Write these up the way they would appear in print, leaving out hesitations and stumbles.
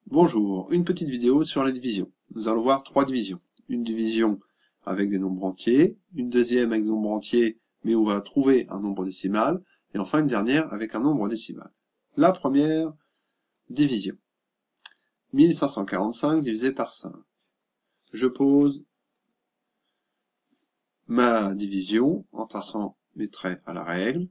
Bonjour, une petite vidéo sur la division. Nous allons voir trois divisions. Une division avec des nombres entiers, une deuxième avec des nombres entiers, mais on va trouver un nombre décimal, et enfin une dernière avec un nombre décimal. La première division. 1545 divisé par 5. Je pose ma division en traçant mes traits à la règle.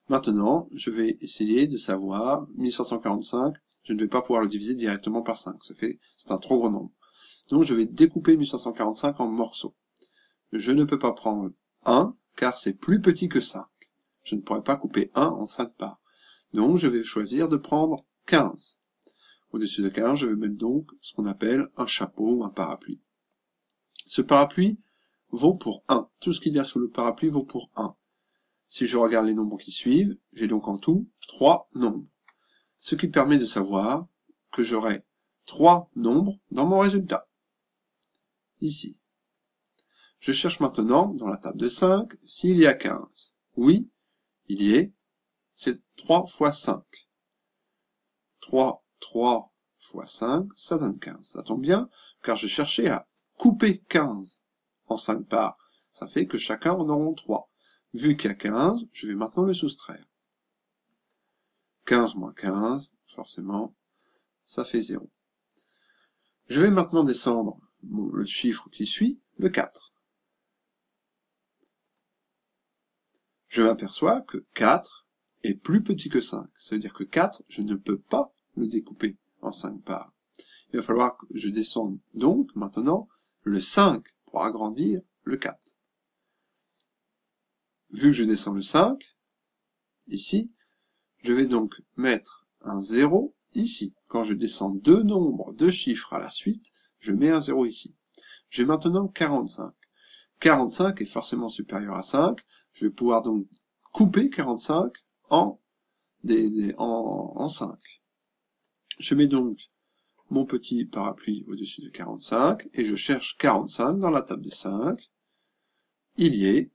Maintenant, je vais essayer de savoir 1545. Je ne vais pas pouvoir le diviser directement par 5. C'est un trop gros nombre. Donc je vais découper 1545 en morceaux. Je ne peux pas prendre 1, car c'est plus petit que 5. Je ne pourrai pas couper 1 en 5 parts. Donc je vais choisir de prendre 15. Au-dessus de 15, je vais mettre donc ce qu'on appelle un chapeau ou un parapluie. Ce parapluie vaut pour 1. Tout ce qu'il y a sous le parapluie vaut pour 1. Si je regarde les nombres qui suivent, j'ai donc en tout 3 nombres. Ce qui permet de savoir que j'aurai 3 nombres dans mon résultat. Ici. Je cherche maintenant, dans la table de 5, s'il y a 15. Oui, il y est. C'est 3 fois 5. 3 fois 5, ça donne 15. Ça tombe bien, car je cherchais à couper 15 en 5 parts. Ça fait que chacun en aura 3. Vu qu'il y a 15, je vais maintenant le soustraire. 15 moins 15, forcément, ça fait 0. Je vais maintenant descendre le chiffre qui suit, le 4. Je m'aperçois que 4 est plus petit que 5. Ça veut dire que 4, je ne peux pas le découper en 5 parts. Il va falloir que je descende donc maintenant le 5 pour agrandir le 4. Vu que je descends le 5, ici, je vais donc mettre un 0 ici. Quand je descends deux nombres, deux chiffres à la suite, je mets un 0 ici. J'ai maintenant 45. 45 est forcément supérieur à 5. Je vais pouvoir donc couper 45 en 5. Je mets donc mon petit parapluie au-dessus de 45 et je cherche 45 dans la table de 5. Il y est.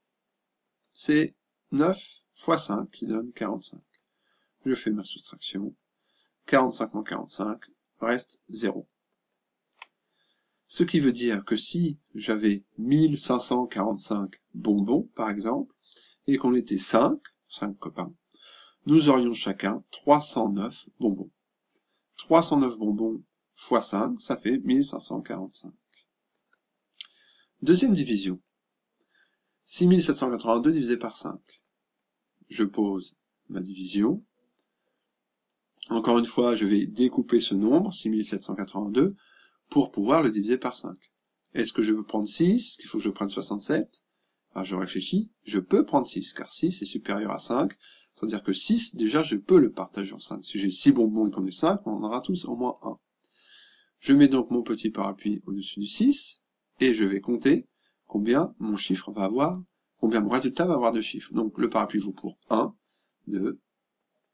C'est 9 fois 5 qui donne 45. Je fais ma soustraction. 45 moins 45 reste 0. Ce qui veut dire que si j'avais 1545 bonbons, par exemple, et qu'on était 5 copains, nous aurions chacun 309 bonbons. 309 bonbons fois 5, ça fait 1545. Deuxième division. 6782 divisé par 5. Je pose ma division. Encore une fois, je vais découper ce nombre, 6782, pour pouvoir le diviser par 5. Est-ce que je peux prendre 6? Est-ce qu'il faut que je prenne 67? Alors je réfléchis, je peux prendre 6, car 6 est supérieur à 5. C'est-à-dire que 6, déjà, je peux le partager en 5. Si j'ai 6 bonbons et qu'on est 5, on en aura tous au moins 1. Je mets donc mon petit parapluie au-dessus du 6, et je vais compter combien mon chiffre va avoir, combien mon résultat va avoir de chiffres. Donc le parapluie vaut pour 1, 2,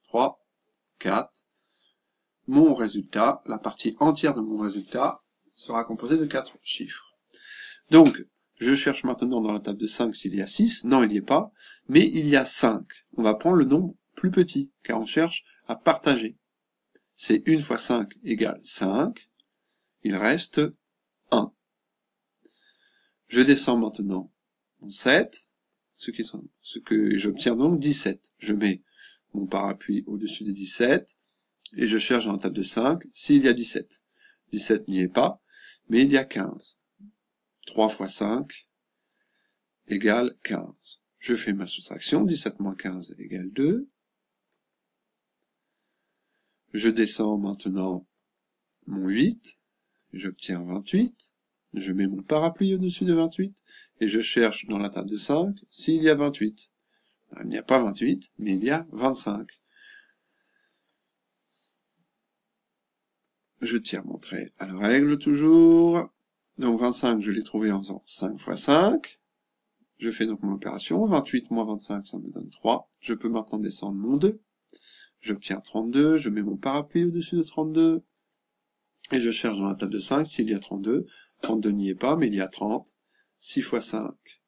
3, 4. Mon résultat, la partie entière de mon résultat, sera composée de 4 chiffres. Donc, je cherche maintenant dans la table de 5 s'il y a 6. Non, il n'y est pas. Mais il y a 5. On va prendre le nombre plus petit, car on cherche à partager. C'est 1 fois 5 égale 5. Il reste 1. Je descends maintenant mon 7, ce que j'obtiens donc 17. Je mets mon parapluie au-dessus de 17, et je cherche dans la table de 5 s'il y a 17. 17 n'y est pas, mais il y a 15. 3 fois 5 égale 15. Je fais ma soustraction, 17 moins 15 égale 2. Je descends maintenant mon 8, j'obtiens 28. Je mets mon parapluie au-dessus de 28, et je cherche dans la table de 5 s'il y a 28. Alors, il n'y a pas 28, mais il y a 25. Je tire mon trait à la règle toujours. Donc 25, je l'ai trouvé en faisant 5 fois 5. Je fais donc mon opération. 28 moins 25, ça me donne 3. Je peux maintenant descendre mon 2. J'obtiens 32, je mets mon parapluie au-dessus de 32. Et je cherche dans la table de 5 s'il y a 32. 32 n'y est pas, mais il y a 30. 6 fois 5,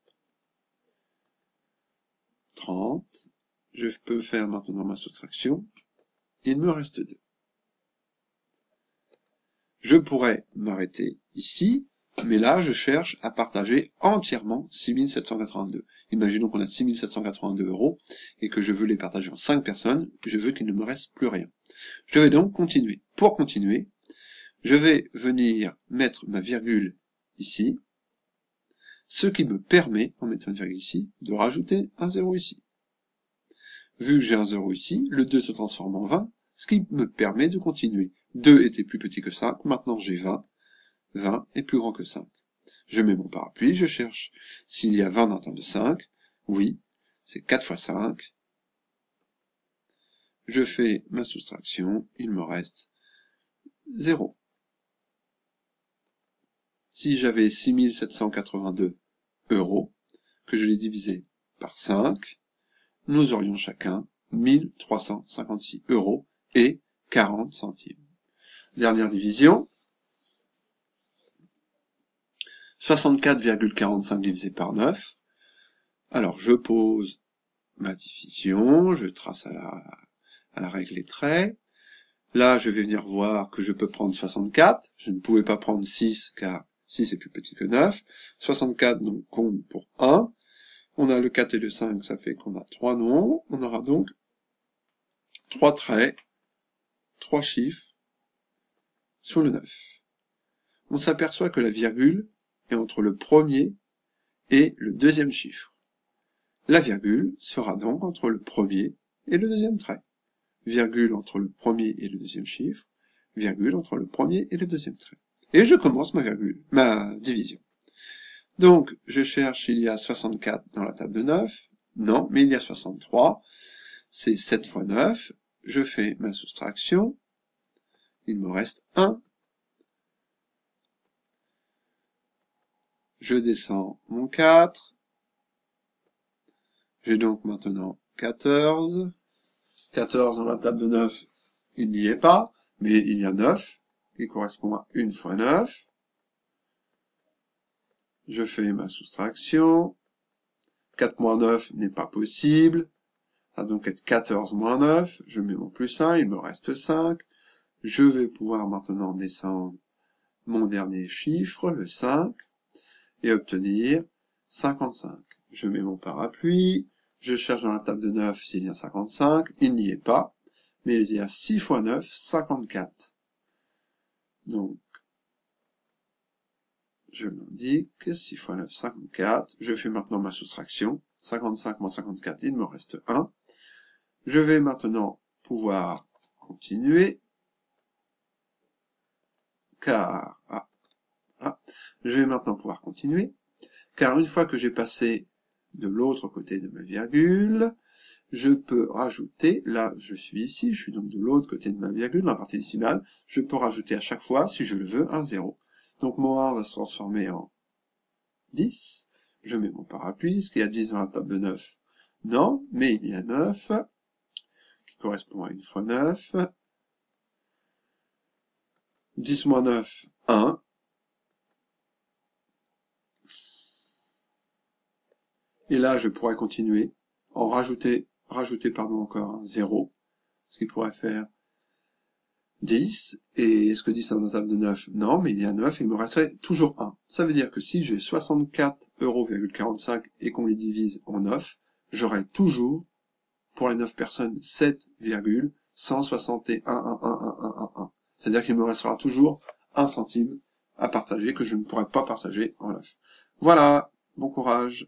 30. Je peux faire maintenant ma soustraction. Il me reste 2. Je pourrais m'arrêter ici, mais là, je cherche à partager entièrement 6782. Imaginons qu'on a 6782 € et que je veux les partager en 5 personnes, je veux qu'il ne me reste plus rien. Je vais donc continuer. Pour continuer, je vais venir mettre ma virgule ici, ce qui me permet, en mettant une virgule ici, de rajouter un 0 ici. Vu que j'ai un 0 ici, le 2 se transforme en 20, ce qui me permet de continuer. 2 était plus petit que 5, maintenant j'ai 20. 20 est plus grand que 5. Je mets mon parapluie, je cherche s'il y a 20 dans la table de 5. Oui, c'est 4 fois 5. Je fais ma soustraction, il me reste 0. Si j'avais 6782 €, que je les divisais par 5, nous aurions chacun 1356 € et 40 centimes. Dernière division. 64,45 divisé par 9. Alors, je pose ma division, je trace à la règle les traits. Là, je vais venir voir que je peux prendre 64. Je ne pouvais pas prendre 6, car 6 est plus petit que 9. 64, donc, compte pour 1. On a le 4 et le 5, ça fait qu'on a 3 nombres. On aura donc 3 traits, 3 chiffres sur le 9. On s'aperçoit que la virgule est entre le premier et le deuxième chiffre. La virgule sera donc entre le premier et le deuxième trait. Virgule entre le premier et le deuxième chiffre, virgule entre le premier et le deuxième trait. Et je commence ma division. Donc, je cherche s'il y a 64 dans la table de 9. Non, mais il y a 63. C'est 7 fois 9. Je fais ma soustraction. Il me reste 1. Je descends mon 4. J'ai donc maintenant 14. 14 dans la table de 9, il n'y est pas, mais il y a 9, qui correspond à 1 fois 9. Je fais ma soustraction. 4 moins 9 n'est pas possible. Ça va donc être 14 moins 9. Je mets mon plus 1, il me reste 5. Je vais pouvoir maintenant descendre mon dernier chiffre, le 5, et obtenir 55. Je mets mon parapluie. Je cherche dans la table de 9 s'il y a 55. Il n'y est pas. Mais il y a 6 fois 9, 54. Donc, je l'indique, 6 fois 9, 54. Je fais maintenant ma soustraction. 55 moins 54, il me reste 1. Je vais maintenant pouvoir continuer. Car, je vais maintenant pouvoir continuer. Car une fois que j'ai passé de l'autre côté de ma virgule, je peux rajouter, là je suis ici, je suis donc de l'autre côté de ma virgule, dans la partie décimale, je peux rajouter à chaque fois, si je le veux, un 0. Donc mon 1 va se transformer en 10, je mets mon parapluie, est-ce qu'il y a 10 dans la table de 9? Non, mais il y a 9, qui correspond à 1 fois 9, 10 moins 9, 1, et là je pourrais continuer, en rajouter encore un 0, ce qui pourrait faire 10, et est-ce que 10 est dans la table de 9? Non, mais il y a 9, et il me resterait toujours 1. Ça veut dire que si j'ai 64,45 € et qu'on les divise en 9, j'aurai toujours, pour les 9 personnes, 7,161,11111. C'est-à-dire qu'il me restera toujours 1 centime à partager que je ne pourrai pas partager en 9. Voilà, bon courage.